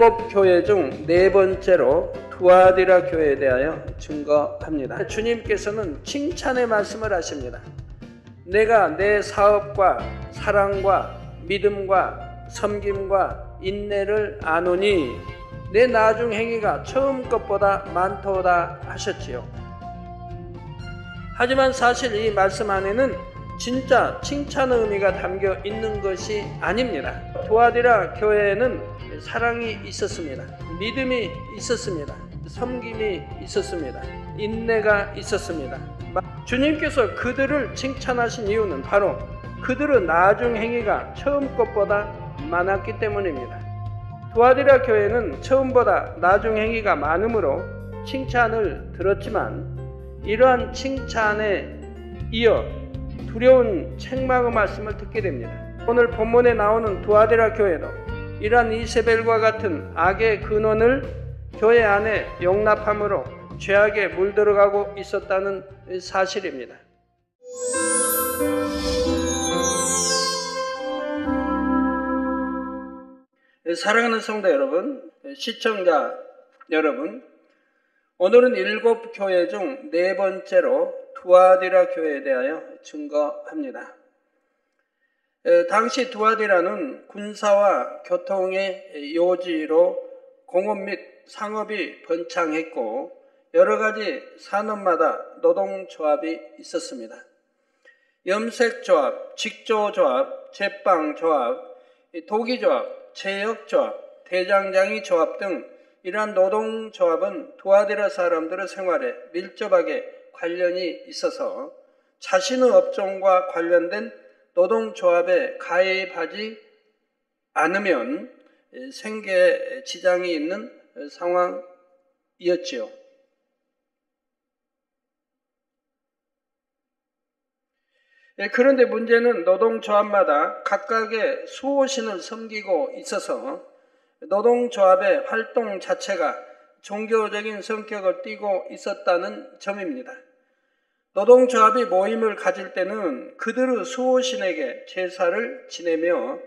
일곱 교회 중 네 번째로 두아디라 교회에 대하여 증거합니다. 주님께서는 칭찬의 말씀을 하십니다. 내가 내 사업과 사랑과 믿음과 섬김과 인내를 아노니 내 나중 행위가 처음 것보다 많도다 하셨지요. 하지만 사실 이 말씀 안에는 진짜 칭찬의 의미가 담겨 있는 것이 아닙니다. 두아디라 교회에는 사랑이 있었습니다. 믿음이 있었습니다. 섬김이 있었습니다. 인내가 있었습니다. 주님께서 그들을 칭찬하신 이유는 바로 그들의 나중 행위가 처음 것보다 많았기 때문입니다. 두아디라 교회는 처음보다 나중 행위가 많으므로 칭찬을 들었지만 이러한 칭찬에 이어 두려운 책망의 말씀을 듣게 됩니다. 오늘 본문에 나오는 두아디라 교회도 이러한 이세벨과 같은 악의 근원을 교회 안에 용납함으로 죄악에 물들어가고 있었다는 사실입니다. 사랑하는 성도 여러분, 시청자 여러분, 오늘은 일곱 교회 중 네 번째로 두아디라 교회에 대하여 증거합니다. 당시 두아디라는 군사와 교통의 요지로 공업 및 상업이 번창했고 여러 가지 산업마다 노동조합이 있었습니다. 염색조합, 직조조합, 제빵조합, 도기조합, 제역조합, 대장장이 조합 등 이러한 노동조합은 두아디라 사람들의 생활에 밀접하게 관련이 있어서 자신의 업종과 관련된 노동조합에 가입하지 않으면 생계에 지장이 있는 상황이었지요. 그런데 문제는 노동조합마다 각각의 수호신을 섬기고 있어서 노동조합의 활동 자체가 종교적인 성격을 띠고 있었다는 점입니다. 노동조합이 모임을 가질 때는 그들의 수호신에게 제사를 지내며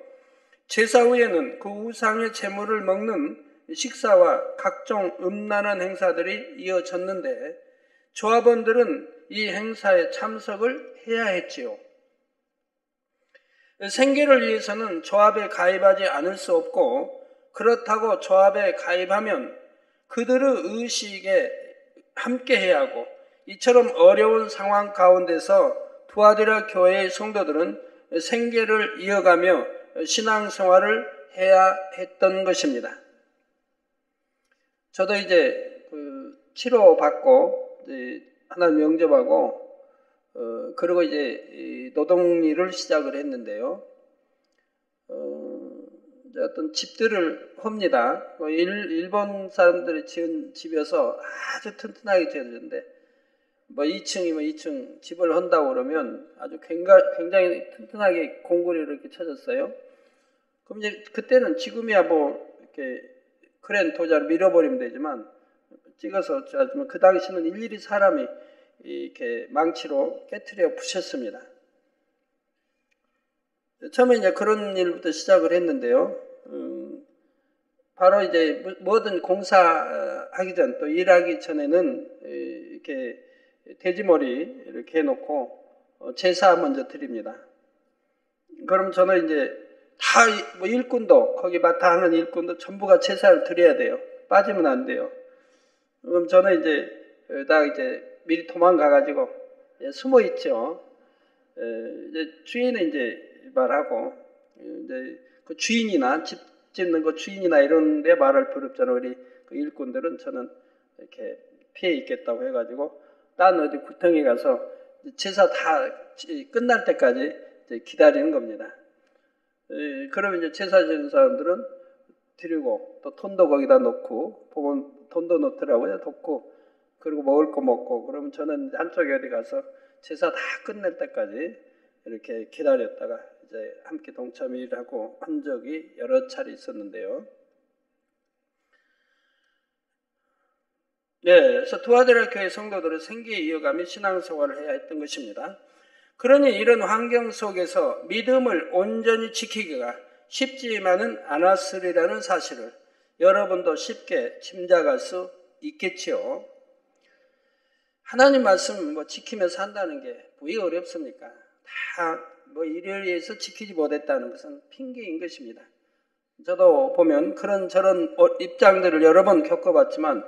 제사 후에는 그 우상의 제물을 먹는 식사와 각종 음란한 행사들이 이어졌는데 조합원들은 이 행사에 참석을 해야 했지요. 생계를 위해서는 조합에 가입하지 않을 수 없고 그렇다고 조합에 가입하면 그들의 의식에 함께해야 하고, 이처럼 어려운 상황 가운데서 두아디라 교회의 성도들은 생계를 이어가며 신앙생활을 해야 했던 것입니다. 저도 이제 치료받고 하나님 영접하고 그리고 이제 노동일을 시작을 했는데요. 어떤 집들을 합니다. 일본 사람들이 지은 집이어서 아주 튼튼하게 지어졌는데, 2층이면 2층 집을 한다고 그러면 아주 굉장히 튼튼하게 공구리를 이렇게 쳐졌어요. 그럼 이제 그때는 지금이야 이렇게 크레인 도자로 밀어버리면 되지만, 찍어서 짜주면 그 당시는 일일이 사람이 이렇게 망치로 깨트려 부셨습니다. 처음에 이제 그런 일부터 시작을 했는데요. 바로 이제 뭐든 공사하기 전, 또 일하기 전에는 이렇게 돼지머리 이렇게 해놓고 제사 먼저 드립니다. 그럼 저는 이제 다 일꾼도, 거기 맡아 하는 일꾼도 전부가 제사를 드려야 돼요. 빠지면 안 돼요. 그럼 저는 이제 미리 도망가가지고 숨어 있죠. 이제 주인은 이제 말하고, 이제 그 주인이나 집 짓는 그 주인이나 이런 데 말할 필요 없잖아요. 우리 그 일꾼들은 저는 이렇게 피해 있겠다고 해가지고 딴 어디 구덩이 가서 제사 다 끝날 때까지 이제 기다리는 겁니다. 그러면 이제 제사 지는 사람들은 드리고, 또 돈도 거기다 놓고, 보면 돈도 놓더라고요. 놓고, 그리고 먹을 거 먹고, 그러면 저는 한쪽에 어디 가서 제사 다 끝낼 때까지 이렇게 기다렸다가 이제 함께 동참 일하고 한 적이 여러 차례 있었는데요. 그래서 두아디라 교회 성도들은 생계에 이어가며 신앙생활을 해야 했던 것입니다. 그러니 이런 환경 속에서 믿음을 온전히 지키기가 쉽지만은 않았으리라는 사실을 여러분도 쉽게 짐작할 수 있겠지요. 하나님 말씀 지키면서 산다는 게 왜 어렵습니까? 다 일을 위해서 지키지 못했다는 것은 핑계인 것입니다. 저도 보면 그런 저런 입장들을 여러 번 겪어봤지만,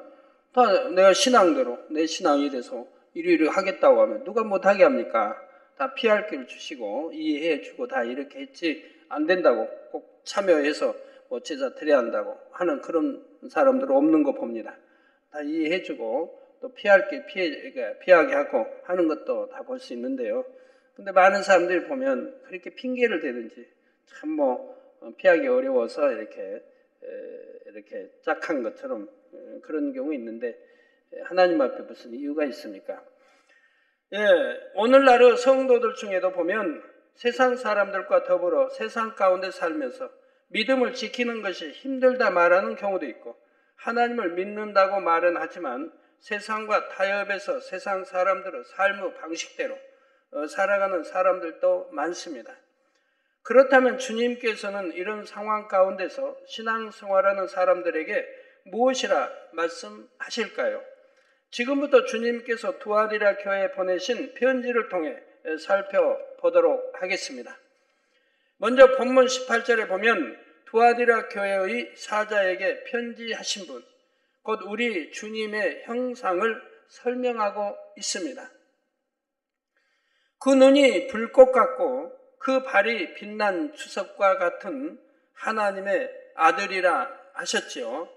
다 내가 신앙대로 내 신앙이 돼서 이를 하겠다고 하면 누가 못하게 합니까? 다 피할 길을 주시고 이해해 주고 다 이렇게 했지, 안 된다고 꼭 참여해서 제사 드려야 한다고 하는 그런 사람들은 없는 거 봅니다. 다 이해해 주고 또 피할 길 피하게 하고 하는 것도 다 볼 수 있는데요. 근데 많은 사람들이 보면 그렇게 핑계를 대든지 참 피하기 어려워서 이렇게 짝한 것처럼 그런 경우 있는데, 하나님 앞에 무슨 이유가 있습니까? 오늘날의 성도들 중에도 보면 세상 사람들과 더불어 세상 가운데 살면서 믿음을 지키는 것이 힘들다 말하는 경우도 있고, 하나님을 믿는다고 말은 하지만 세상과 타협해서 세상 사람들의 삶의 방식대로 살아가는 사람들도 많습니다. 그렇다면 주님께서는 이런 상황 가운데서 신앙생활하는 사람들에게 무엇이라 말씀하실까요? 지금부터 주님께서 두아디라 교회에 보내신 편지를 통해 살펴보도록 하겠습니다. 먼저 본문 18절에 보면 두아디라 교회의 사자에게 편지하신 분, 곧 우리 주님의 형상을 설명하고 있습니다. 그 눈이 불꽃 같고 그 발이 빛난 주석과 같은 하나님의 아들이라 하셨지요.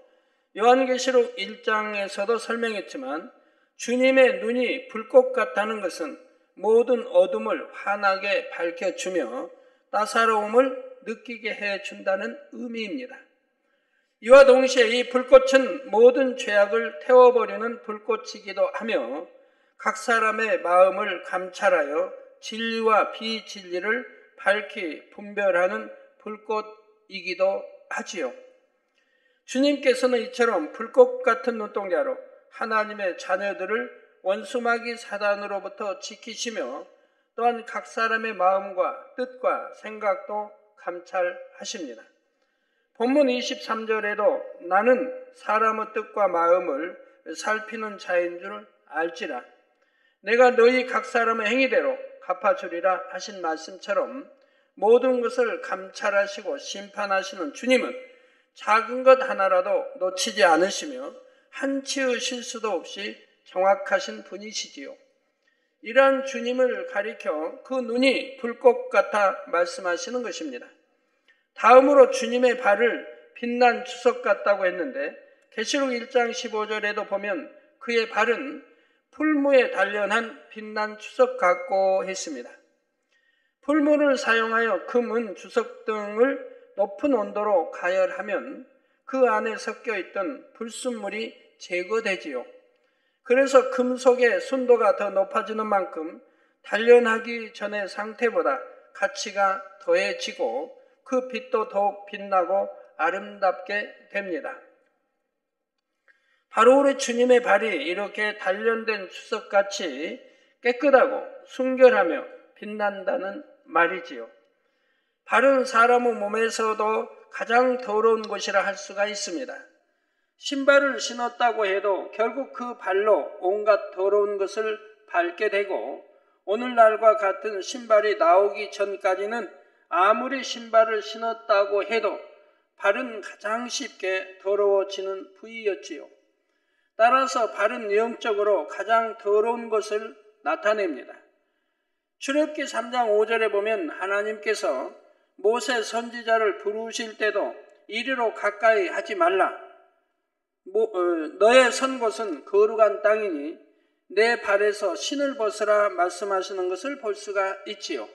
요한계시록 1장에서도 설명했지만 주님의 눈이 불꽃 같다는 것은 모든 어둠을 환하게 밝혀주며 따사로움을 느끼게 해준다는 의미입니다. 이와 동시에 이 불꽃은 모든 죄악을 태워버리는 불꽃이기도 하며 각 사람의 마음을 감찰하여 진리와 비진리를 밝히 분별하는 불꽃이기도 하지요. 주님께서는 이처럼 불꽃 같은 눈동자로 하나님의 자녀들을 원수마귀 사단으로부터 지키시며 또한 각 사람의 마음과 뜻과 생각도 감찰하십니다. 본문 23절에도 나는 사람의 뜻과 마음을 살피는 자인 줄 알지라. 내가 너희 각 사람의 행위대로 갚아주리라 하신 말씀처럼 모든 것을 감찰하시고 심판하시는 주님은 작은 것 하나라도 놓치지 않으시며 한치의 실수도 없이 정확하신 분이시지요. 이러한 주님을 가리켜 그 눈이 불꽃 같아 말씀하시는 것입니다. 다음으로 주님의 발을 빛난 주석 같다고 했는데 계시록 1장 15절에도 보면 그의 발은 풀무에 단련한 빛난 주석 같고 했습니다. 풀무를 사용하여 금은 주석 등을 높은 온도로 가열하면 그 안에 섞여 있던 불순물이 제거되지요. 그래서 금속의 순도가 더 높아지는 만큼 단련하기 전의 상태보다 가치가 더해지고 그 빛도 더욱 빛나고 아름답게 됩니다. 바로 우리 주님의 발이 이렇게 단련된 주석같이 깨끗하고 순결하며 빛난다는 말이지요. 발은 사람의 몸에서도 가장 더러운 곳이라 할 수가 있습니다. 신발을 신었다고 해도 결국 그 발로 온갖 더러운 것을 밟게 되고 오늘날과 같은 신발이 나오기 전까지는 아무리 신발을 신었다고 해도 발은 가장 쉽게 더러워지는 부위였지요. 따라서 발은 영적으로 가장 더러운 것을 나타냅니다. 출애굽기 3장 5절에 보면 하나님께서 모세 선지자를 부르실 때도 이리로 가까이 하지 말라. 너의 선 곳은 거룩한 땅이니 내 발에서 신을 벗으라 말씀하시는 것을 볼 수가 있지요.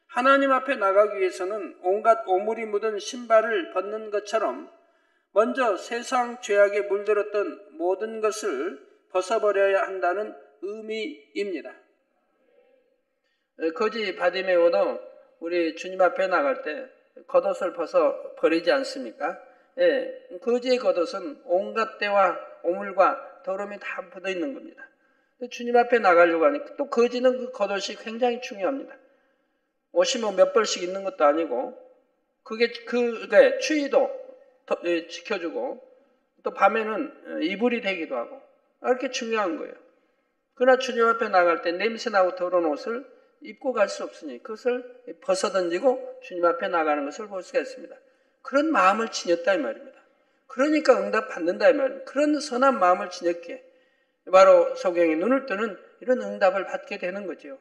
하나님 앞에 나가기 위해서는 온갖 오물이 묻은 신발을 벗는 것처럼 먼저 세상 죄악에 물들었던 모든 것을 벗어버려야 한다는 의미입니다. 거지 바디메오도 우리 주님 앞에 나갈 때 겉옷을 벗어 버리지 않습니까? 예, 거지의 겉옷은 온갖 때와 오물과 더러움이 다 묻어 있는 겁니다. 주님 앞에 나가려고 하니까 또 거지는 그 겉옷이 굉장히 중요합니다. 옷이 뭐 몇 벌씩 있는 것도 아니고 그게 추위도 지켜주고 또 밤에는 이불이 되기도 하고 이렇게 중요한 거예요. 그러나 주님 앞에 나갈 때 냄새나고 더러운 옷을 입고 갈 수 없으니 그것을 벗어던지고 주님 앞에 나가는 것을 볼 수가 있습니다. 그런 마음을 지녔다 이 말입니다. 그러니까 응답 받는다 이 말입니다. 그런 선한 마음을 지녔기에 바로 소경이 눈을 뜨는 이런 응답을 받게 되는 거죠.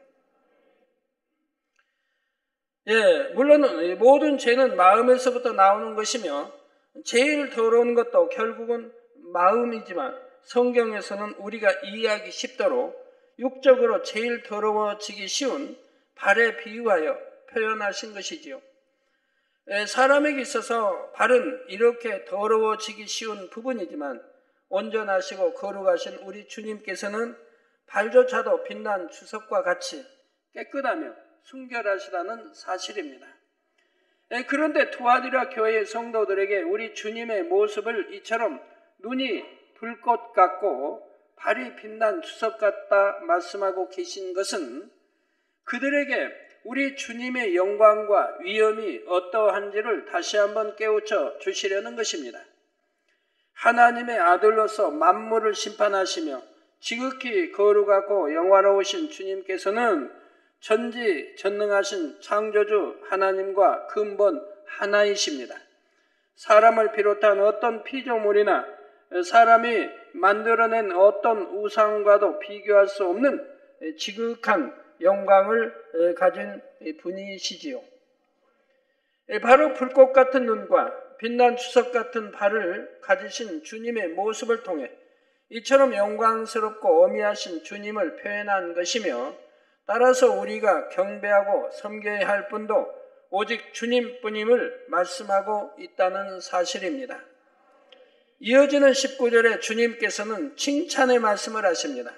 예, 물론 모든 죄는 마음에서부터 나오는 것이며 제일 더러운 것도 결국은 마음이지만 성경에서는 우리가 이해하기 쉽도록 육적으로 제일 더러워지기 쉬운 발에 비유하여 표현하신 것이지요. 사람에게 있어서 발은 이렇게 더러워지기 쉬운 부분이지만 온전하시고 거룩하신 우리 주님께서는 발조차도 빛난 주석과 같이 깨끗하며 순결하시다는 사실입니다. 그런데 투아디라 교회의 성도들에게 우리 주님의 모습을 이처럼 눈이 불꽃 같고 발이 빛난 주석 같다 말씀하고 계신 것은 그들에게 우리 주님의 영광과 위엄이 어떠한지를 다시 한번 깨우쳐 주시려는 것입니다. 하나님의 아들로서 만물을 심판하시며 지극히 거룩하고 영화로우신 주님께서는 전지전능하신 창조주 하나님과 근본 하나이십니다. 사람을 비롯한 어떤 피조물이나 사람이 만들어낸 어떤 우상과도 비교할 수 없는 지극한 영광을 가진 분이시지요. 바로 불꽃 같은 눈과 빛난 주석 같은 발을 가지신 주님의 모습을 통해 이처럼 영광스럽고 어미하신 주님을 표현한 것이며 따라서 우리가 경배하고 섬겨야 할 분도 오직 주님뿐임을 말씀하고 있다는 사실입니다. 이어지는 19절에 주님께서는 칭찬의 말씀을 하십니다.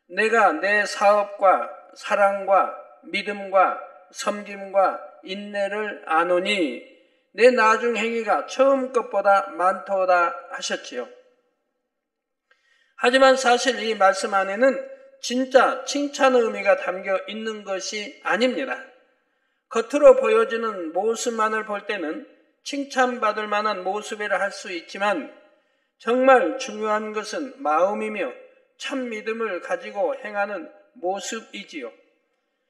내가 내 사업과 사랑과 믿음과 섬김과 인내를 아노니 내 나중 행위가 처음 것보다 많도다 하셨지요. 하지만 사실 이 말씀 안에는 진짜 칭찬의 의미가 담겨 있는 것이 아닙니다. 겉으로 보여지는 모습만을 볼 때는 칭찬받을 만한 모습이라 할 수 있지만 정말 중요한 것은 마음이며 참 믿음을 가지고 행하는 모습이지요.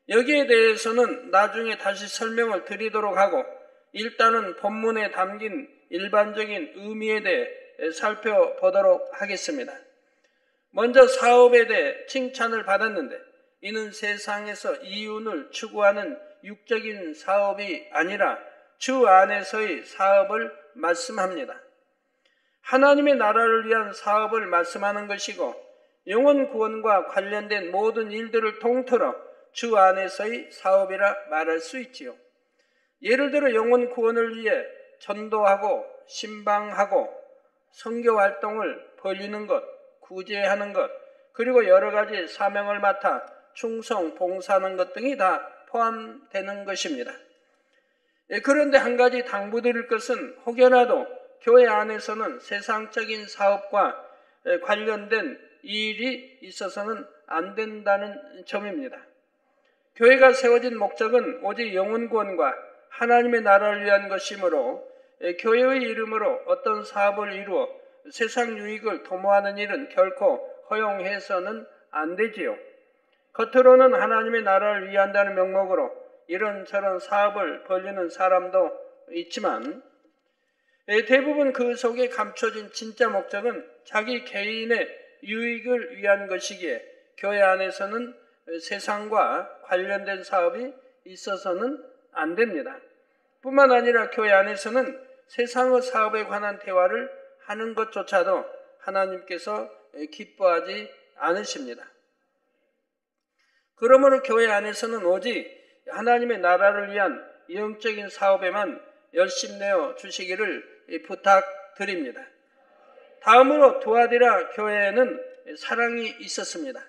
여기에 대해서는 나중에 다시 설명을 드리도록 하고 일단은 본문에 담긴 일반적인 의미에 대해 살펴보도록 하겠습니다. 먼저 사업에 대해 칭찬을 받았는데 이는 세상에서 이윤을 추구하는 육적인 사업이 아니라 주 안에서의 사업을 말씀합니다. 하나님의 나라를 위한 사업을 말씀하는 것이고 영혼 구원과 관련된 모든 일들을 통틀어 주 안에서의 사업이라 말할 수 있지요. 예를 들어 영혼 구원을 위해 전도하고 신방하고 선교 활동을 벌이는 것, 구제하는 것, 그리고 여러 가지 사명을 맡아 충성, 봉사하는 것 등이 다 포함되는 것입니다. 그런데 한 가지 당부드릴 것은 혹여라도 교회 안에서는 세상적인 사업과 관련된 일이 있어서는 안 된다는 점입니다. 교회가 세워진 목적은 오직 영혼 구원과 하나님의 나라를 위한 것이므로 교회의 이름으로 어떤 사업을 이루어 세상 유익을 도모하는 일은 결코 허용해서는 안 되지요. 겉으로는 하나님의 나라를 위한다는 명목으로 이런저런 사업을 벌이는 사람도 있지만 대부분 그 속에 감춰진 진짜 목적은 자기 개인의 유익을 위한 것이기에 교회 안에서는 세상과 관련된 사업이 있어서는 안 됩니다. 뿐만 아니라 교회 안에서는 세상의 사업에 관한 대화를 하는 것조차도 하나님께서 기뻐하지 않으십니다. 그러므로 교회 안에서는 오직 하나님의 나라를 위한 영적인 사업에만 열심내어 주시기를 부탁드립니다. 다음으로 두아디라 교회에는 사랑이 있었습니다.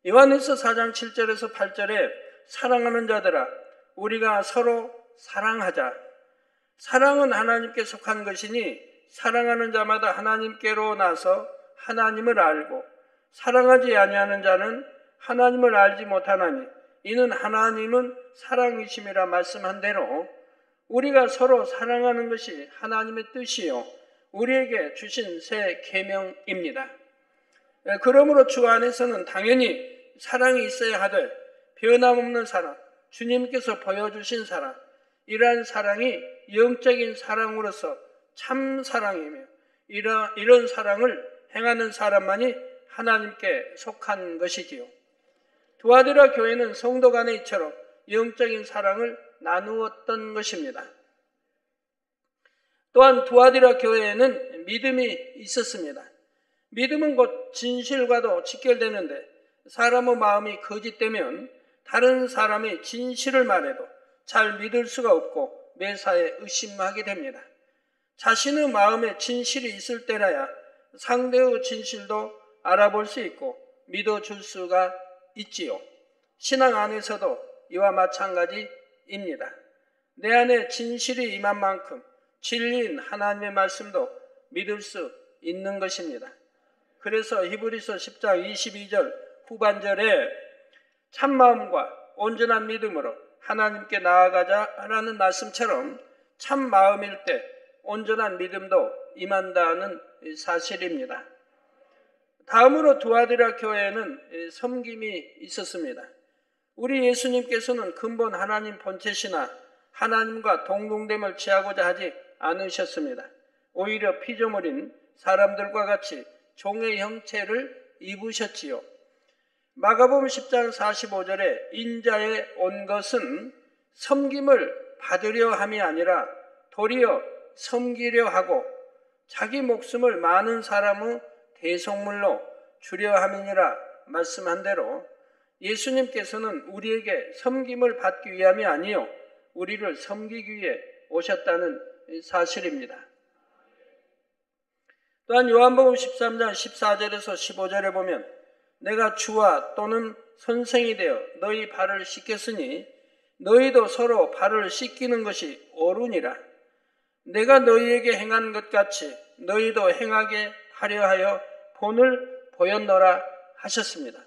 요한일서 4장 7절에서 8절에 사랑하는 자들아 우리가 서로 사랑하자. 사랑은 하나님께 속한 것이니 사랑하는 자마다 하나님께로 나서 하나님을 알고 사랑하지 아니하는 자는 하나님을 알지 못하나니 이는 하나님은 사랑이심이라 말씀한 대로 우리가 서로 사랑하는 것이 하나님의 뜻이요 우리에게 주신 새 계명입니다. 그러므로 주 안에서는 당연히 사랑이 있어야 하되 변함없는 사랑, 주님께서 보여주신 사랑, 이러한 사랑이 영적인 사랑으로서 참 사랑이며 이런 사랑을 행하는 사람만이 하나님께 속한 것이지요. 두아디라 교회는 성도 간의 이처럼 영적인 사랑을 나누었던 것입니다. 또한 두아디라 교회에는 믿음이 있었습니다. 믿음은 곧 진실과도 직결되는데 사람의 마음이 거짓되면 다른 사람이 진실을 말해도 잘 믿을 수가 없고 매사에 의심하게 됩니다. 자신의 마음에 진실이 있을 때라야 상대의 진실도 알아볼 수 있고 믿어줄 수가 있지요. 신앙 안에서도 이와 마찬가지입니다. 내 안에 진실이 임한 만큼 진리인 하나님의 말씀도 믿을 수 있는 것입니다. 그래서 히브리서 10장 22절 후반절에 참마음과 온전한 믿음으로 하나님께 나아가자라는 말씀처럼 참마음일 때 온전한 믿음도 임한다는 사실입니다. 다음으로 두아디라 교회에는 섬김이 있었습니다. 우리 예수님께서는 근본 하나님 본체시나 하나님과 동등됨을 취하고자 하지 않으셨습니다. 오히려 피조물인 사람들과 같이 종의 형체를 입으셨지요. 마가복음 10장 45절에 인자에 온 것은 섬김을 받으려 함이 아니라 도리어 섬기려 하고 자기 목숨을 많은 사람의 대속물로 주려 함이니라 말씀한 대로 예수님께서는 우리에게 섬김을 받기 위함이 아니요 우리를 섬기기 위해 오셨다는 사실입니다. 또한 요한복음 13장 14절에서 15절에 보면 내가 주와 또는 선생이 되어 너희 발을 씻겼으니 너희도 서로 발을 씻기는 것이 옳으니라. 내가 너희에게 행한 것 같이 너희도 행하게 하려 하여 본을 보였노라 하셨습니다.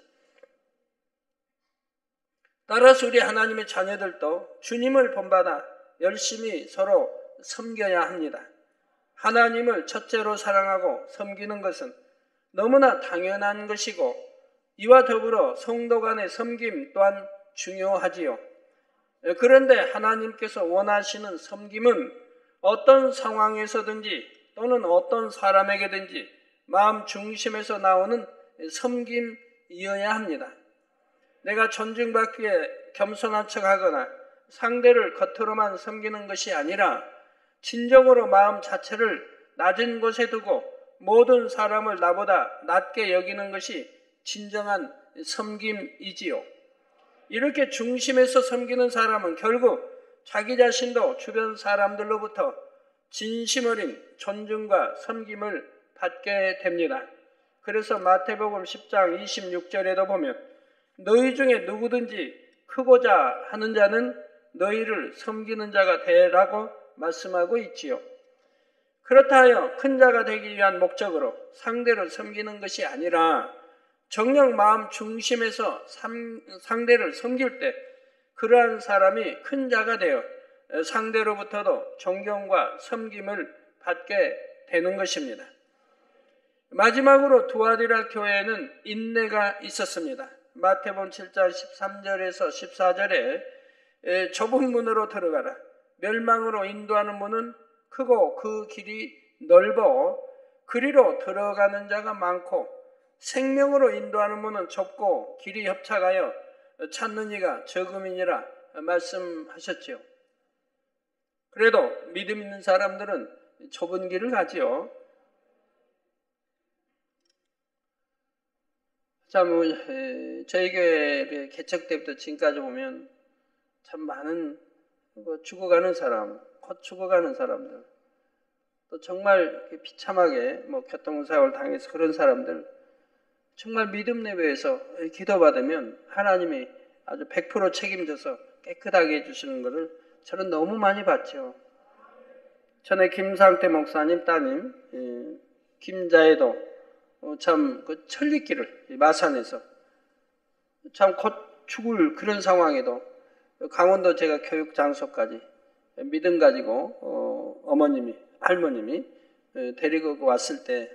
따라서 우리 하나님의 자녀들도 주님을 본받아 열심히 서로 섬겨야 합니다. 하나님을 첫째로 사랑하고 섬기는 것은 너무나 당연한 것이고 이와 더불어 성도 간의 섬김 또한 중요하지요. 그런데 하나님께서 원하시는 섬김은 어떤 상황에서든지 또는 어떤 사람에게든지 마음 중심에서 나오는 섬김이어야 합니다. 내가 존중받기에 겸손한 척하거나 상대를 겉으로만 섬기는 것이 아니라 진정으로 마음 자체를 낮은 곳에 두고 모든 사람을 나보다 낮게 여기는 것이 진정한 섬김이지요. 이렇게 중심에서 섬기는 사람은 결국 자기 자신도 주변 사람들로부터 진심 어린 존중과 섬김을 받게 됩니다. 그래서 마태복음 10장 26절에도 보면 너희 중에 누구든지 크고자 하는 자는 너희를 섬기는 자가 되라고 말씀하고 있지요. 그렇다 하여 큰 자가 되기 위한 목적으로 상대를 섬기는 것이 아니라 정녕 마음 중심에서 상대를 섬길 때 그러한 사람이 큰 자가 되어 상대로부터도 존경과 섬김을 받게 되는 것입니다. 마지막으로 두아디라 교회에는 인내가 있었습니다. 마태복음 7장 13절에서 14절에 좁은 문으로 들어가라. 멸망으로 인도하는 문은 크고 그 길이 넓어 그리로 들어가는 자가 많고 생명으로 인도하는 문은 좁고 길이 협착하여 찾는 이가 적음이니라 말씀하셨지요. 그래도 믿음 있는 사람들은 좁은 길을 가지요. 참 저희 교회 개척 때부터 지금까지 보면 참 많은 죽어가는 사람, 곧 죽어가는 사람들, 또 정말 비참하게 교통사고를 당해서 그런 사람들, 정말 믿음 내외에서 기도받으면 하나님이 아주 100% 책임져서 깨끗하게 해주시는 것을 저는 너무 많이 봤죠. 전에 김상태 목사님 따님 김자애도 참 그 천리길을 마산에서 참 곧 죽을 그런 상황에도 강원도 제가 교육 장소까지 믿음 가지고 어머님이 할머님이 데리고 왔을 때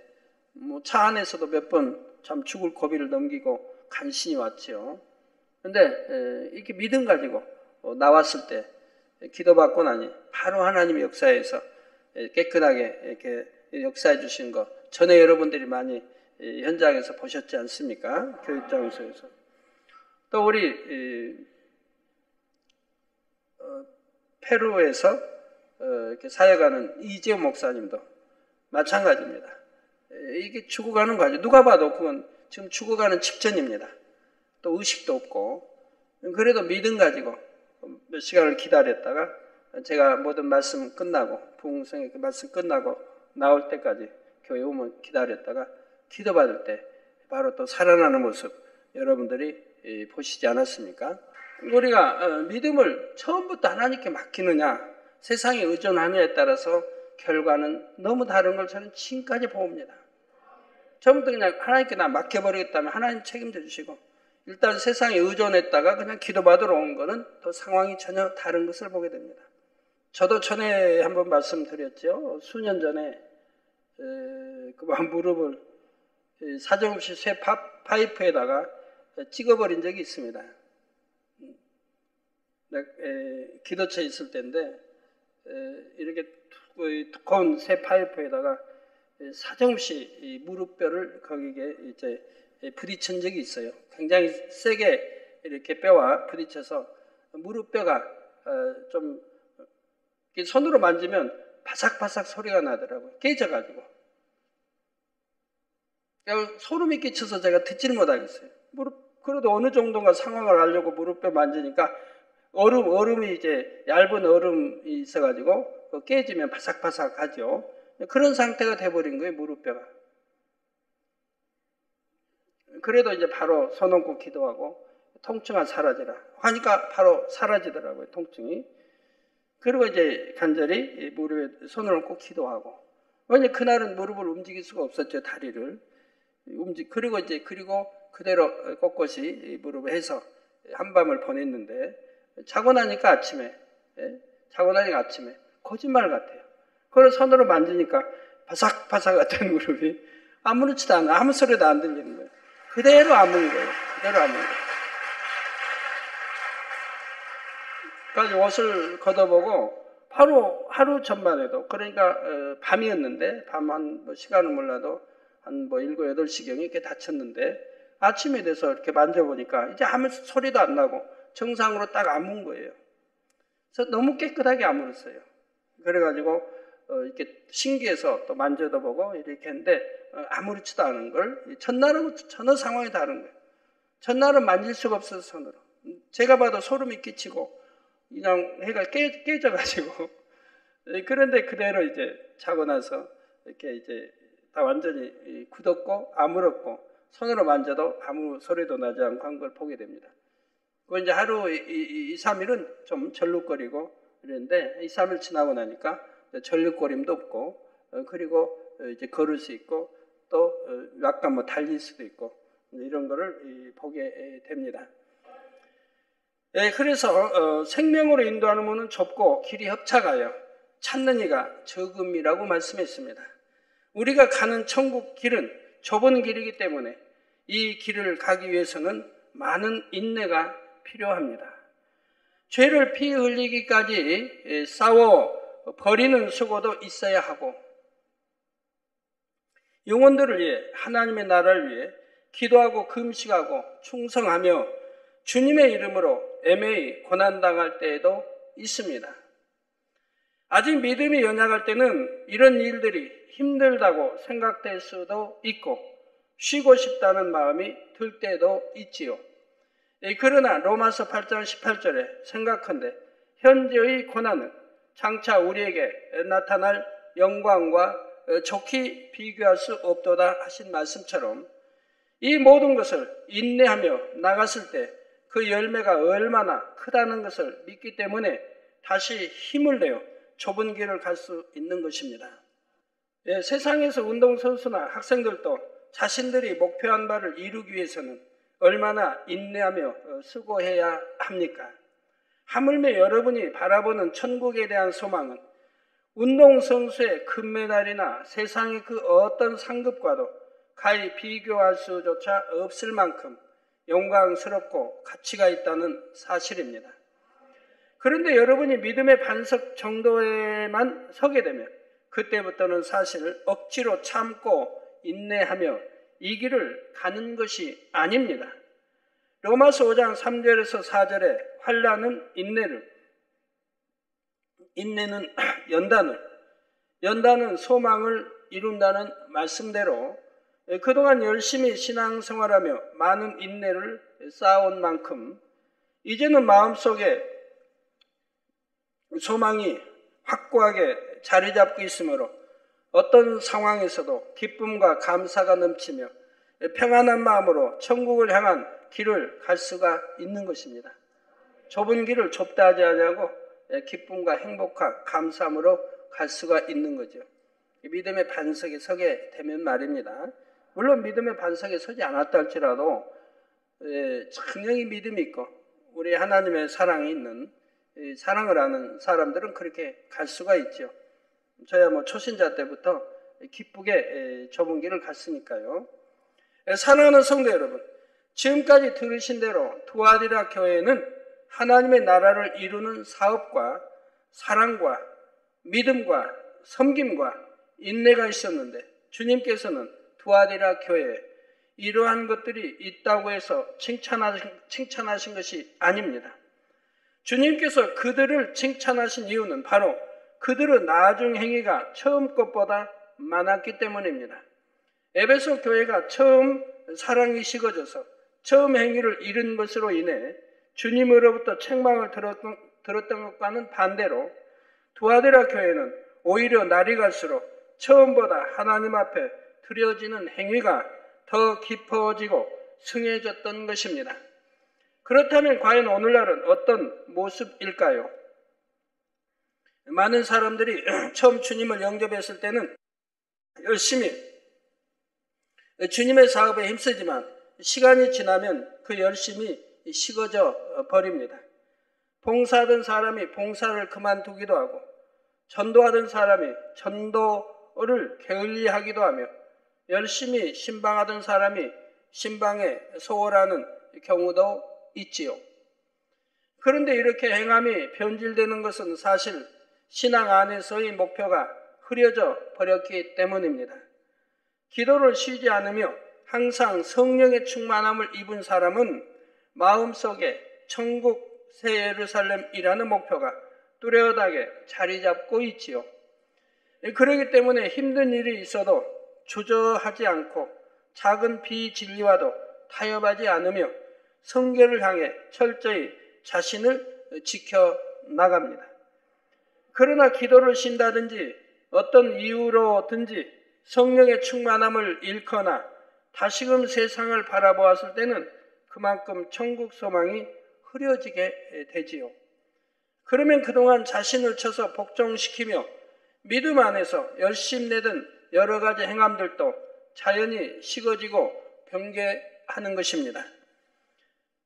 차 안에서도 몇 번 참 죽을 고비를 넘기고 간신히 왔죠. 근데 이렇게 믿음 가지고 나왔을 때 기도받고 나니 바로 하나님의 역사에서 깨끗하게 이렇게 역사해 주신 거 전에 여러분들이 많이 현장에서 보셨지 않습니까? 교육장소에서. 또 우리 페루에서 이렇게 사역하는 이재호 목사님도 마찬가지입니다. 이게 죽어가는 과정. 누가 봐도 그건 지금 죽어가는 직전입니다. 또 의식도 없고 그래도 믿음 가지고 몇 시간을 기다렸다가 제가 모든 말씀 끝나고 부흥성의 말씀 끝나고 나올 때까지 교회 오면 기다렸다가 기도받을 때 바로 또 살아나는 모습 여러분들이 보시지 않았습니까? 우리가 믿음을 처음부터 하나님께 맡기느냐 세상에 의존하느냐에 따라서 결과는 너무 다른 걸 저는 지금까지 봅니다. 처음부터 그냥 하나님께 나 맡겨버리겠다면 하나님 책임져 주시고 일단 세상에 의존했다가 그냥 기도받으러 온 거는 또 상황이 전혀 다른 것을 보게 됩니다. 저도 전에 한번 말씀드렸죠. 수년 전에 무릎을 사정없이 쇠 파이프에다가 찍어버린 적이 있습니다. 기도처에 있을 때인데 이렇게 두꺼운 쇠 파이프에다가 사정없이 무릎뼈를 거기에 이제 부딪힌 적이 있어요. 굉장히 세게 이렇게 뼈와 부딪혀서 무릎뼈가 좀 손으로 만지면 바삭바삭 소리가 나더라고요. 깨져가지고. 소름이 끼쳐서 제가 듣지를 못하겠어요. 그래도 어느 정도가 상황을 알려고 무릎뼈 만지니까 얼음이 이제 얇은 얼음이 있어가지고 깨지면 바삭바삭하죠. 그런 상태가 돼버린 거예요, 무릎뼈가. 그래도 이제 바로 손 얹고 기도하고 통증아 사라지라 하니까 바로 사라지더라고요, 통증이. 그리고 이제 간절히 무릎에 손을 얹고 기도하고. 왜냐면 그날은 무릎을 움직일 수가 없었죠, 다리를. 그리고 그대로 꼿꼿이 무릎을 해서 한밤을 보냈는데 자고 나니까 아침에 거짓말 같아요. 그걸 손으로 만지니까 바삭바삭했던 무릎이 아무렇지도 않아, 아무 소리도 안 들리는 거예요. 그대로 아문 거예요. 옷을 걷어보고 바로 하루 전만 해도, 그러니까 밤이었는데, 밤 한 시간을 몰라도 한 7, 8시경에 이렇게 다쳤는데, 아침에 돼서 이렇게 만져보니까 이제 아무 소리도 안 나고 정상으로 딱 아문 거예요. 그래서 너무 깨끗하게 아물었어요. 그래가지고 이렇게 신기해서 또 만져도 보고 이렇게 했는데 아무렇지도 않은 걸 첫날하고 전혀 상황이 다른 거예요. 첫날은 만질 수가 없어서 손으로. 제가 봐도 소름이 끼치고 그냥 해가 깨져가지고 그런데 그대로 이제 자고 나서 이렇게 이제 다 완전히 굳었고 아물었고 손으로 만져도 아무 소리도 나지 않고 한 걸 보게 됩니다. 그 이제 하루 2, 3일은 좀 절룩거리고 그랬는데 2, 3일 지나고 나니까 절룩거림도 없고 그리고 이제 걸을 수 있고 또 약간 뭐 달릴 수도 있고 이런 거를 보게 됩니다. 그래서 생명으로 인도하는 문은 좁고 길이 협착하여 찾는 이가 적음이라고 말씀했습니다. 우리가 가는 천국 길은 좁은 길이기 때문에 이 길을 가기 위해서는 많은 인내가 필요합니다. 죄를 피 흘리기까지 싸워 버리는 수고도 있어야 하고 영혼들을 위해 하나님의 나라를 위해 기도하고 금식하고 충성하며 주님의 이름으로 애매히 고난당할 때에도 있습니다. 아직 믿음이 연약할 때는 이런 일들이 힘들다고 생각될 수도 있고 쉬고 싶다는 마음이 들 때도 있지요. 그러나 로마서 8장 18절에 생각한데 현재의 고난은 장차 우리에게 나타날 영광과 좋게 비교할 수 없도다 하신 말씀처럼 이 모든 것을 인내하며 나갔을 때 그 열매가 얼마나 크다는 것을 믿기 때문에 다시 힘을 내어 좁은 길을 갈 수 있는 것입니다. 세상에서 운동선수나 학생들도 자신들이 목표한 바를 이루기 위해서는 얼마나 인내하며 수고해야 합니까? 하물며 여러분이 바라보는 천국에 대한 소망은 운동선수의 금메달이나 세상의 그 어떤 상급과도 가히 비교할 수조차 없을 만큼 영광스럽고 가치가 있다는 사실입니다. 그런데 여러분이 믿음의 반석 정도에만 서게 되면 그때부터는 사실 억지로 참고 인내하며 이 길을 가는 것이 아닙니다. 로마서 5장 3절에서 4절에 환난은 인내는 연단은 소망을 이룬다는 말씀대로 그동안 열심히 신앙생활하며 많은 인내를 쌓아온 만큼 이제는 마음속에 소망이 확고하게 자리 잡고 있으므로 어떤 상황에서도 기쁨과 감사가 넘치며 평안한 마음으로 천국을 향한 길을 갈 수가 있는 것입니다. 좁은 길을 좁다 하지 않냐고 기쁨과 행복과 감사함으로 갈 수가 있는 거죠. 믿음의 반석에 서게 되면 말입니다. 물론 믿음의 반석에 서지 않았다 할지라도 분명히 믿음이 있고 우리 하나님의 사랑이 있는 사랑을 하는 사람들은 그렇게 갈 수가 있죠. 저야 뭐 초신자 때부터 기쁘게 좁은 길을 갔으니까요. 사랑하는 성도 여러분, 지금까지 들으신 대로 두아디라 교회는 하나님의 나라를 이루는 사업과 사랑과 믿음과 섬김과 인내가 있었는데 주님께서는 두아디라 교회에 이러한 것들이 있다고 해서 칭찬하신 것이 아닙니다. 주님께서 그들을 칭찬하신 이유는 바로 그들의 나중 행위가 처음 것보다 많았기 때문입니다. 에베소 교회가 처음 사랑이 식어져서 처음 행위를 잃은 것으로 인해 주님으로부터 책망을 들었던 것과는 반대로 두아디라 교회는 오히려 날이 갈수록 처음보다 하나님 앞에 드려지는 행위가 더 깊어지고 승해졌던 것입니다. 그렇다면 과연 오늘날은 어떤 모습일까요? 많은 사람들이 처음 주님을 영접했을 때는 열심히 주님의 사업에 힘쓰지만 시간이 지나면 그 열심이 식어져 버립니다. 봉사하던 사람이 봉사를 그만두기도 하고 전도하던 사람이 전도를 게을리하기도 하며 열심히 신방하던 사람이 신방에 소홀하는 경우도 있지요. 그런데 이렇게 행함이 변질되는 것은 사실 신앙 안에서의 목표가 흐려져 버렸기 때문입니다. 기도를 쉬지 않으며 항상 성령의 충만함을 입은 사람은 마음속에 천국 새 예루살렘이라는 목표가 뚜렷하게 자리 잡고 있지요. 그렇기 때문에 힘든 일이 있어도 주저하지 않고 작은 비진리와도 타협하지 않으며 성결을 향해 철저히 자신을 지켜나갑니다. 그러나 기도를 쉰다든지 어떤 이유로든지 성령의 충만함을 잃거나 다시금 세상을 바라보았을 때는 그만큼 천국 소망이 흐려지게 되지요. 그러면 그동안 자신을 쳐서 복종시키며 믿음 안에서 열심내던 여러 가지 행함들도 자연히 식어지고 변개하는 것입니다.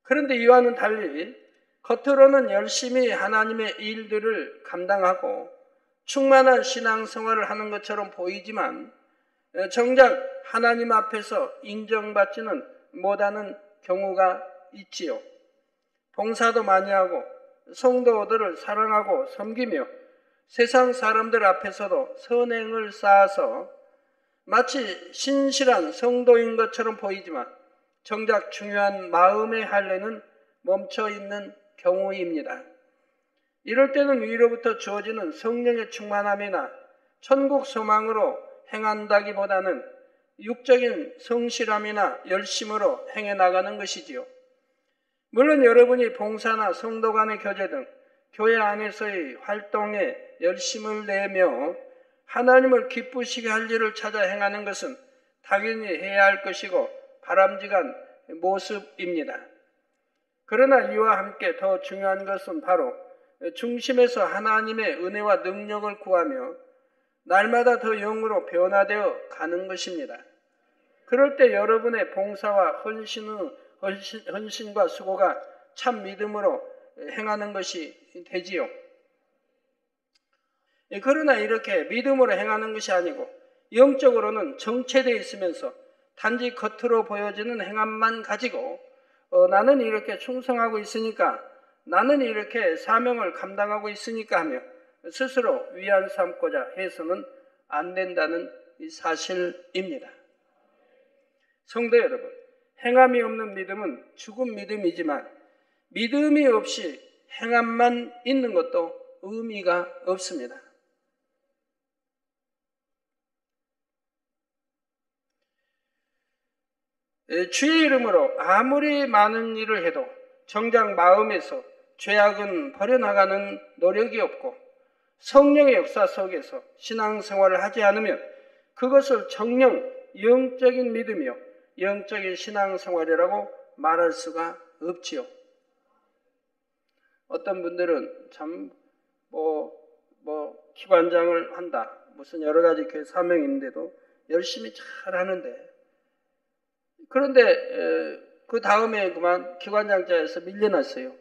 그런데 이와는 달리 겉으로는 열심히 하나님의 일들을 감당하고 충만한 신앙생활을 하는 것처럼 보이지만 정작 하나님 앞에서 인정받지는 못하는 경우가 있지요. 봉사도 많이 하고 성도들을 사랑하고 섬기며 세상 사람들 앞에서도 선행을 쌓아서 마치 신실한 성도인 것처럼 보이지만 정작 중요한 마음의 할례는 멈춰 있는 경우입니다. 이럴 때는 위로부터 주어지는 성령의 충만함이나 천국 소망으로 행한다기보다는 육적인 성실함이나 열심으로 행해 나가는 것이지요. 물론 여러분이 봉사나 성도 간의 교제 등 교회 안에서의 활동에 열심을 내며 하나님을 기쁘시게 할 일을 찾아 행하는 것은 당연히 해야 할 것이고 바람직한 모습입니다. 그러나 이와 함께 더 중요한 것은 바로 중심에서 하나님의 은혜와 능력을 구하며 날마다 더 영으로 변화되어 가는 것입니다. 그럴 때 여러분의 봉사와 헌신과 수고가 참 믿음으로 행하는 것이 되지요. 그러나 이렇게 믿음으로 행하는 것이 아니고 영적으로는 정체되어 있으면서 단지 겉으로 보여지는 행함만 가지고 나는 이렇게 충성하고 있으니까, 나는 이렇게 사명을 감당하고 있으니까 하며 스스로 위안 삼고자 해서는 안 된다는 사실입니다. 성도 여러분, 행함이 없는 믿음은 죽은 믿음이지만 믿음이 없이 행함만 있는 것도 의미가 없습니다. 주의 이름으로 아무리 많은 일을 해도 정작 마음에서 죄악은 버려나가는 노력이 없고 성령의 역사 속에서 신앙생활을 하지 않으면 그것을 정녕 영적인 믿음이요 영적인 신앙생활이라고 말할 수가 없지요. 어떤 분들은 참 기관장을 한다, 무슨 여러 가지 교회 사명이 있는데도 열심히 잘 하는데, 그런데 그 다음에 그만 기관장자에서 밀려났어요.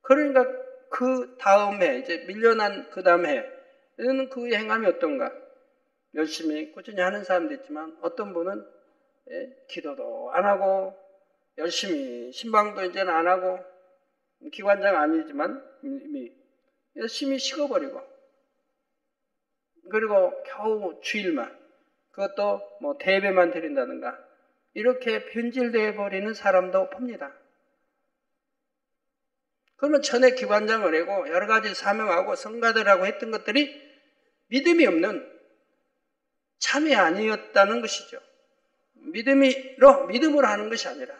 그러니까 그 다음에 이제 밀려난 그 다음 해는 그 행함이 어떤가? 열심히 꾸준히 하는 사람도 있지만 어떤 분은 기도도 안 하고 열심히 신방도 이제는 안 하고 기관장 아니지만 이미 열심히 식어버리고, 그리고 겨우 주일만, 그것도 뭐 대배만 드린다든가 이렇게 변질되어 버리는 사람도 봅니다. 그러면 전에 기관장을 하고 여러 가지 사명하고 성가들하고 했던 것들이 믿음이 없는 참이 아니었다는 것이죠. 믿음으로 하는 것이 아니라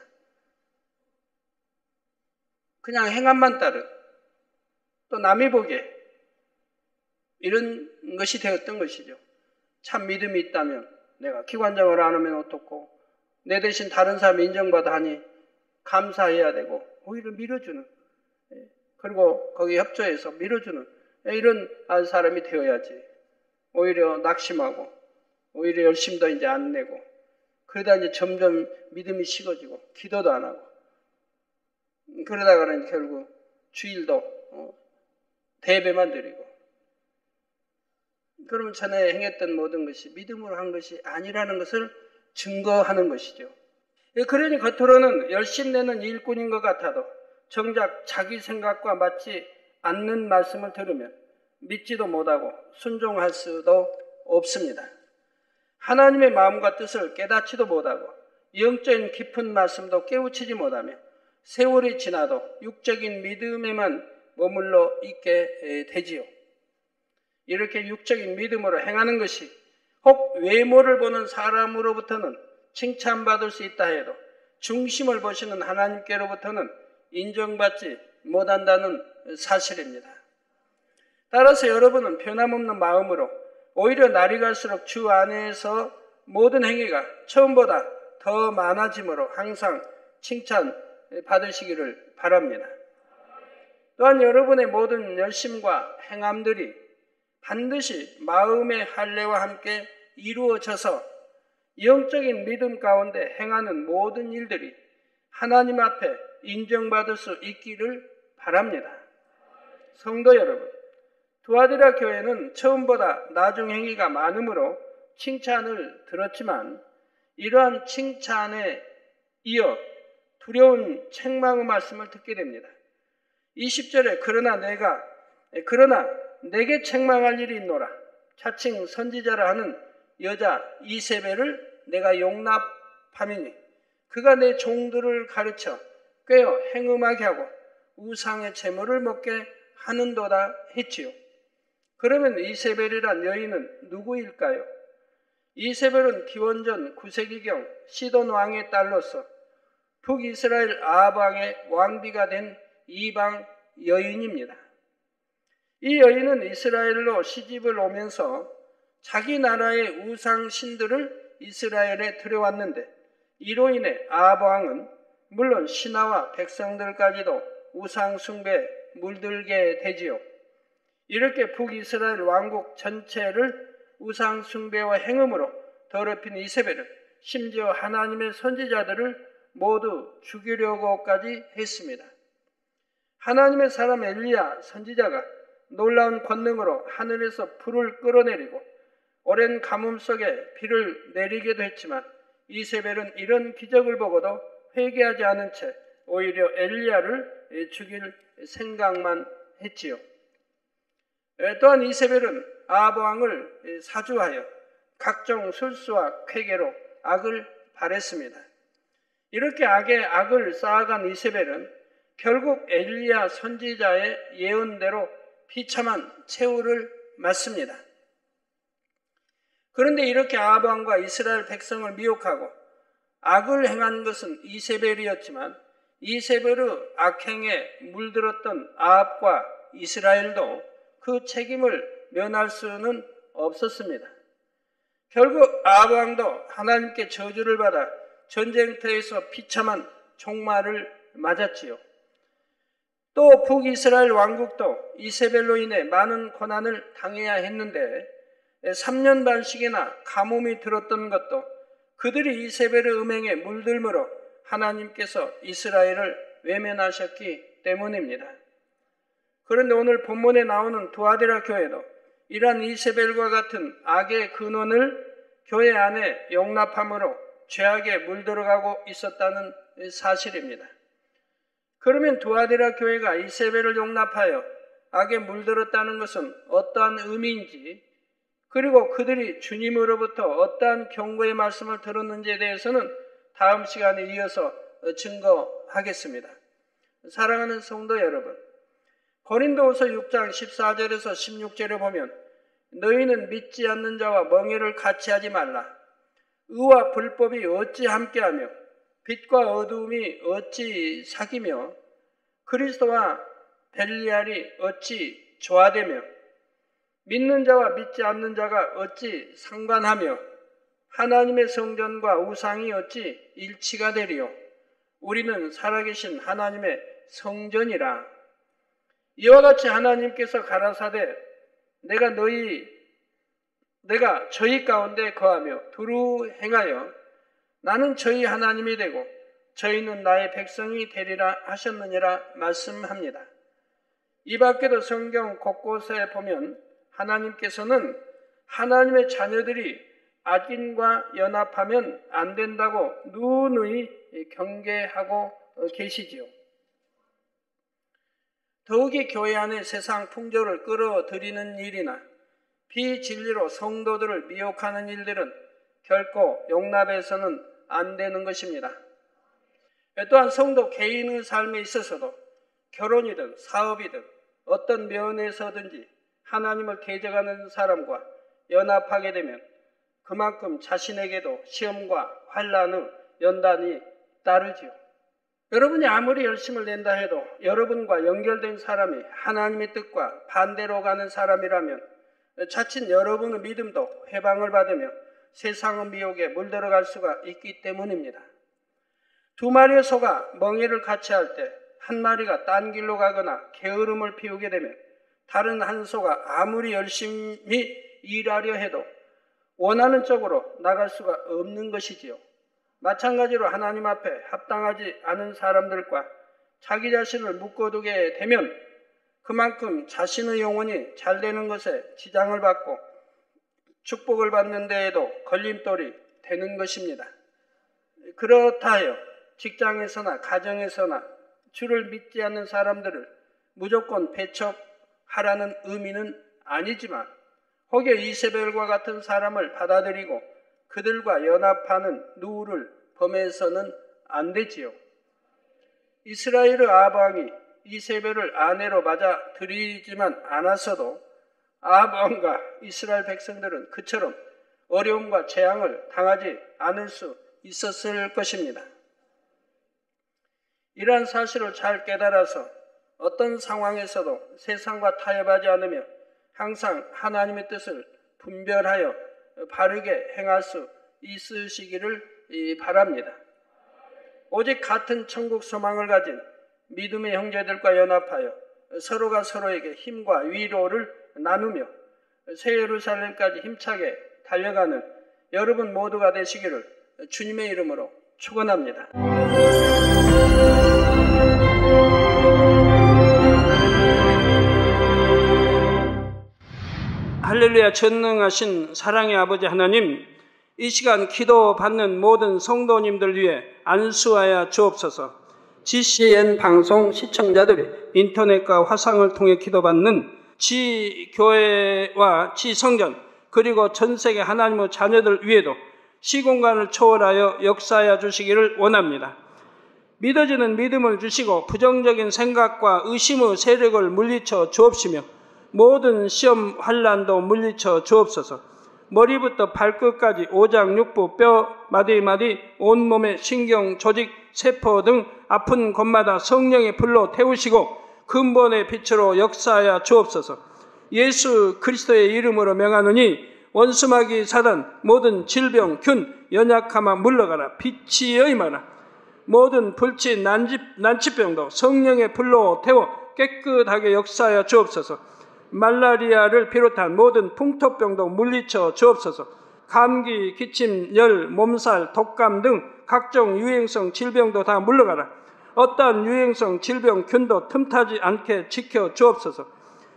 그냥 행함만 따른, 또 남이 보기에 이런 것이 되었던 것이죠. 참 믿음이 있다면 내가 기관장을 안 하면 어떻고, 내 대신 다른 사람이 인정받아 하니 감사해야 되고 오히려 밀어주는, 그리고 거기 협조해서 밀어주는 이런 사람이 되어야지. 오히려 낙심하고 오히려 열심도 이제 안 내고, 그러다 이제 점점 믿음이 식어지고 기도도 안 하고, 그러다가는 결국 주일도 대배만 드리고, 그러면 전에 행했던 모든 것이 믿음으로 한 것이 아니라는 것을 증거하는 것이죠. 그러니 겉으로는 열심 내는 일꾼인 것 같아도 정작 자기 생각과 맞지 않는 말씀을 들으면 믿지도 못하고 순종할 수도 없습니다. 하나님의 마음과 뜻을 깨닫지도 못하고 영적인 깊은 말씀도 깨우치지 못하며 세월이 지나도 육적인 믿음에만 머물러 있게 되지요. 이렇게 육적인 믿음으로 행하는 것이 혹 외모를 보는 사람으로부터는 칭찬받을 수 있다 해도 중심을 보시는 하나님께로부터는 인정받지 못한다는 사실입니다. 따라서 여러분은 변함없는 마음으로 오히려 날이 갈수록 주 안에서 모든 행위가 처음보다 더 많아짐으로 항상 칭찬 받으시기를 바랍니다. 또한 여러분의 모든 열심과 행함들이 반드시 마음의 할례와 함께 이루어져서 영적인 믿음 가운데 행하는 모든 일들이 하나님 앞에 인정받을 수 있기를 바랍니다. 성도 여러분, 두아디라 교회는 처음보다 나중 행위가 많으므로 칭찬을 들었지만 이러한 칭찬에 이어 두려운 책망의 말씀을 듣게 됩니다. 20절에 그러나 내게 책망할 일이 있노라. 자칭 선지자라 하는 여자 이세벨을 내가 용납함이니 그가 내 종들을 가르쳐 꿰어 행음하게 하고 우상의 제물을 먹게 하는도다 했지요. 그러면 이세벨이란 여인은 누구일까요? 이세벨은 기원전 9세기경 시돈 왕의 딸로서 북이스라엘 아합 왕의 왕비가 된 이방 여인입니다. 이 여인은 이스라엘로 시집을 오면서 자기 나라의 우상 신들을 이스라엘에 들여왔는데 이로 인해 아합 왕은 물론 신하와 백성들까지도 우상 숭배에 물들게 되지요. 이렇게 북이스라엘 왕국 전체를 우상 숭배와 행음으로 더럽힌 이세벨은 심지어 하나님의 선지자들을 모두 죽이려고까지 했습니다. 하나님의 사람 엘리야 선지자가 놀라운 권능으로 하늘에서 불을 끌어내리고 오랜 가뭄 속에 비를 내리기도 했지만 이세벨은 이런 기적을 보고도 회개하지 않은 채 오히려 엘리야를 죽일 생각만 했지요. 또한 이세벨은 아합 왕을 사주하여 각종 술수와 쾌계로 악을 발했습니다. 이렇게 악에 악을 쌓아간 이세벨은 결국 엘리야 선지자의 예언대로 비참한 최후를 맞습니다. 그런데 이렇게 아합 왕과 이스라엘 백성을 미혹하고 악을 행한 것은 이세벨이었지만 이세벨의 악행에 물들었던 아합과 이스라엘도 그 책임을 면할 수는 없었습니다. 결국 아합 왕도 하나님께 저주를 받아 전쟁터에서 비참한 종말을 맞았지요. 또 북이스라엘 왕국도 이세벨로 인해 많은 고난을 당해야 했는데 3년 반씩이나 가뭄이 들었던 것도 그들이 이세벨의 음행에 물들므로 하나님께서 이스라엘을 외면하셨기 때문입니다. 그런데 오늘 본문에 나오는 두아디라 교회도 이러한 이세벨과 같은 악의 근원을 교회 안에 용납함으로 죄악에 물들어가고 있었다는 사실입니다. 그러면 두아디라 교회가 이세벨을 용납하여 악에 물들었다는 것은 어떠한 의미인지, 그리고 그들이 주님으로부터 어떠한 경고의 말씀을 들었는지에 대해서는 다음 시간에 이어서 증거하겠습니다. 사랑하는 성도 여러분, 고린도후서 6장 14절에서 16절에 보면 너희는 믿지 않는 자와 멍에를 같이 하지 말라. 의와 불법이 어찌 함께하며 빛과 어두움이 어찌 사귀며 그리스도와 벨리알이 어찌 조화되며 믿는 자와 믿지 않는 자가 어찌 상관하며 하나님의 성전과 우상이 어찌 일치가 되리요. 우리는 살아계신 하나님의 성전이라. 이와 같이 하나님께서 가라사대 내가 저희 가운데 거하며 두루 행하여 나는 저희 하나님이 되고 저희는 나의 백성이 되리라 하셨느니라 말씀합니다. 이 밖에도 성경 곳곳에 보면 하나님께서는 하나님의 자녀들이 악인과 연합하면 안 된다고 누누이 경계하고 계시지요. 더욱이 교회 안에 세상 풍조를 끌어들이는 일이나 비진리로 성도들을 미혹하는 일들은 결코 용납해서는 안 되는 것입니다. 또한 성도 개인의 삶에 있어서도 결혼이든 사업이든 어떤 면에서든지 하나님을 대적하는 사람과 연합하게 되면 그만큼 자신에게도 시험과 환난의 연단이 따르지요. 여러분이 아무리 열심을 낸다 해도 여러분과 연결된 사람이 하나님의 뜻과 반대로 가는 사람이라면 자칫 여러분의 믿음도 회방을 받으며 세상의 미혹에 물들어갈 수가 있기 때문입니다. 두 마리의 소가 멍에를 같이 할 때 한 마리가 딴 길로 가거나 게으름을 피우게 되면 다른 한 소가 아무리 열심히 일하려 해도 원하는 쪽으로 나갈 수가 없는 것이지요. 마찬가지로 하나님 앞에 합당하지 않은 사람들과 자기 자신을 묶어두게 되면 그만큼 자신의 영혼이 잘 되는 것에 지장을 받고 축복을 받는 데에도 걸림돌이 되는 것입니다. 그렇다 하여 직장에서나 가정에서나 주를 믿지 않는 사람들을 무조건 배척하라는 의미는 아니지만 혹여 이세벨과 같은 사람을 받아들이고 그들과 연합하는 누를 범해서는 안 되지요. 이스라엘의 아방이 이세벨을 아내로 맞아들이지만 않았어도 아방과 이스라엘 백성들은 그처럼 어려움과 재앙을 당하지 않을 수 있었을 것입니다. 이러한 사실을 잘 깨달아서 어떤 상황에서도 세상과 타협하지 않으며 항상 하나님의 뜻을 분별하여 바르게 행할 수 있으시기를 바랍니다. 오직 같은 천국 소망을 가진 믿음의 형제들과 연합하여 서로가 서로에게 힘과 위로를 나누며 새 예루살렘까지 힘차게 달려가는 여러분 모두가 되시기를 주님의 이름으로 축원합니다. 할렐루야. 전능하신 사랑의 아버지 하나님, 이 시간 기도 받는 모든 성도님들 위해 안수하여 주옵소서. GCN 방송 시청자들이 인터넷과 화상을 통해 기도받는 지교회와 지성전 그리고 전세계 하나님의 자녀들 위에도 시공간을 초월하여 역사하여 주시기를 원합니다. 믿어지는 믿음을 주시고 부정적인 생각과 의심의 세력을 물리쳐 주옵시며 모든 시험 환난도 물리쳐 주옵소서. 머리부터 발끝까지 오장육부 뼈 마디마디 온몸의 신경 조직 세포 등 아픈 곳마다 성령의 불로 태우시고 근본의 빛으로 역사하여 주옵소서. 예수 그리스도의 이름으로 명하노니 원수마귀 사단 모든 질병 균 연약함아 물러가라. 빛이 여임하라. 모든 불치 난치병도 성령의 불로 태워 깨끗하게 역사하여 주옵소서. 말라리아를 비롯한 모든 풍토병도 물리쳐 주옵소서. 감기, 기침, 열, 몸살, 독감 등 각종 유행성 질병도 다 물러가라. 어떠한 유행성 질병 균도 틈타지 않게 지켜 주옵소서.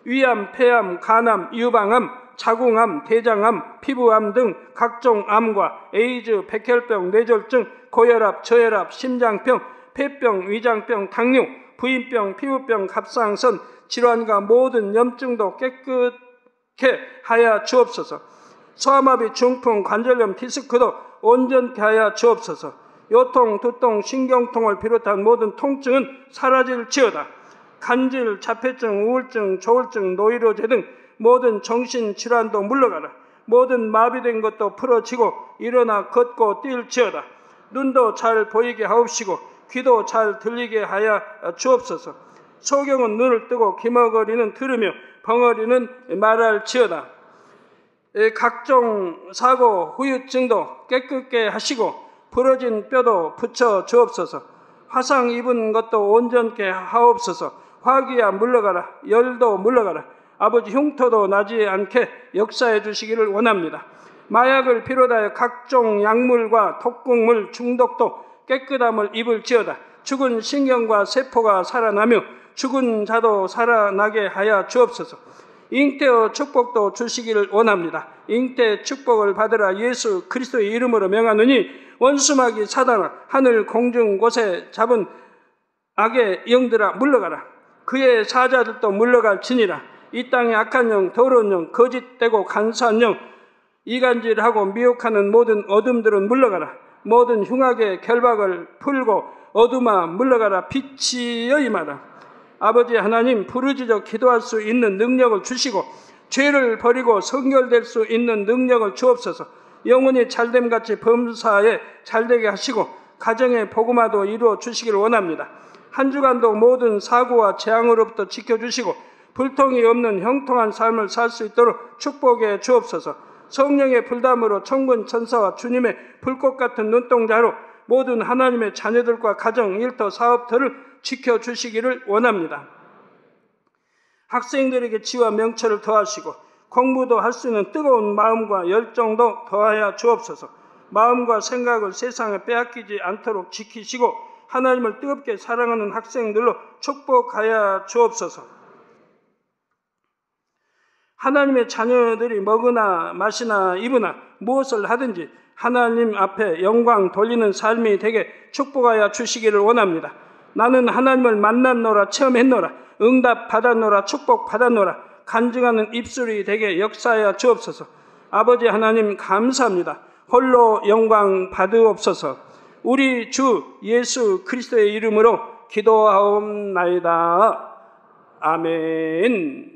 위암, 폐암, 간암, 유방암, 자궁암, 대장암, 피부암 등 각종 암과 에이즈, 백혈병, 뇌졸중, 고혈압, 저혈압, 심장병, 폐병, 위장병, 당뇨, 부인병, 피부병, 갑상선, 질환과 모든 염증도 깨끗게 하여 주옵소서. 소아마비, 중풍, 관절염, 디스크도 온전케 하여 주옵소서. 요통, 두통, 신경통을 비롯한 모든 통증은 사라질지어다. 간질, 자폐증, 우울증, 조울증, 노이로제 등 모든 정신질환도 물러가라. 모든 마비된 것도 풀어지고 일어나 걷고 뛸지어다. 눈도 잘 보이게 하옵시고 귀도 잘 들리게 하여 주옵소서. 소경은 눈을 뜨고 기머거리는 들으며 벙어리는 말할지어다. 각종 사고, 후유증도 깨끗게 하시고 부러진 뼈도 붙여 주옵소서. 화상 입은 것도 온전케 하옵소서. 화기야 물러가라. 열도 물러가라. 아버지 흉터도 나지 않게 역사해 주시기를 원합니다. 마약을 비롯하여 각종 약물과 독극물 중독도 깨끗함을 입을지어다. 죽은 신경과 세포가 살아나며 죽은 자도 살아나게 하여 주옵소서. 잉태의 축복도 주시기를 원합니다. 잉태 축복을 받으라. 예수 그리스도의 이름으로 명하노니 원수마귀 사단아 하늘 공중 곳에 잡은 악의 영들아 물러가라. 그의 사자들도 물러갈지니라. 이 땅의 악한 영, 더러운 영, 거짓되고 간사한 영, 이간질하고 미혹하는 모든 어둠들은 물러가라. 모든 흉악의 결박을 풀고 어둠아 물러가라. 빛이여 임하라. 아버지 하나님, 부르짖어 기도할 수 있는 능력을 주시고 죄를 버리고 성결될 수 있는 능력을 주옵소서. 영혼이 잘됨같이 범사에 잘되게 하시고 가정의 복음화도 이루어 주시기를 원합니다. 한 주간도 모든 사고와 재앙으로부터 지켜주시고 불통이 없는 형통한 삶을 살 수 있도록 축복해 주옵소서. 성령의 불담으로 천군 천사와 주님의 불꽃 같은 눈동자로 모든 하나님의 자녀들과 가정, 일터, 사업터를 지켜주시기를 원합니다. 학생들에게 지와 명철을 더하시고 공부도 할 수 있는 뜨거운 마음과 열정도 더하여 주옵소서. 마음과 생각을 세상에 빼앗기지 않도록 지키시고 하나님을 뜨겁게 사랑하는 학생들로 축복하여 주옵소서. 하나님의 자녀들이 먹으나 마시나 입으나 무엇을 하든지 하나님 앞에 영광 돌리는 삶이 되게 축복하여 주시기를 원합니다. 나는 하나님을 만났노라, 체험했노라, 응답 받았노라, 축복 받았노라, 간증하는 입술이 되게 역사하여 주옵소서. 아버지 하나님 감사합니다. 홀로 영광 받으옵소서. 우리 주 예수 그리스도의 이름으로 기도하옵나이다. 아멘.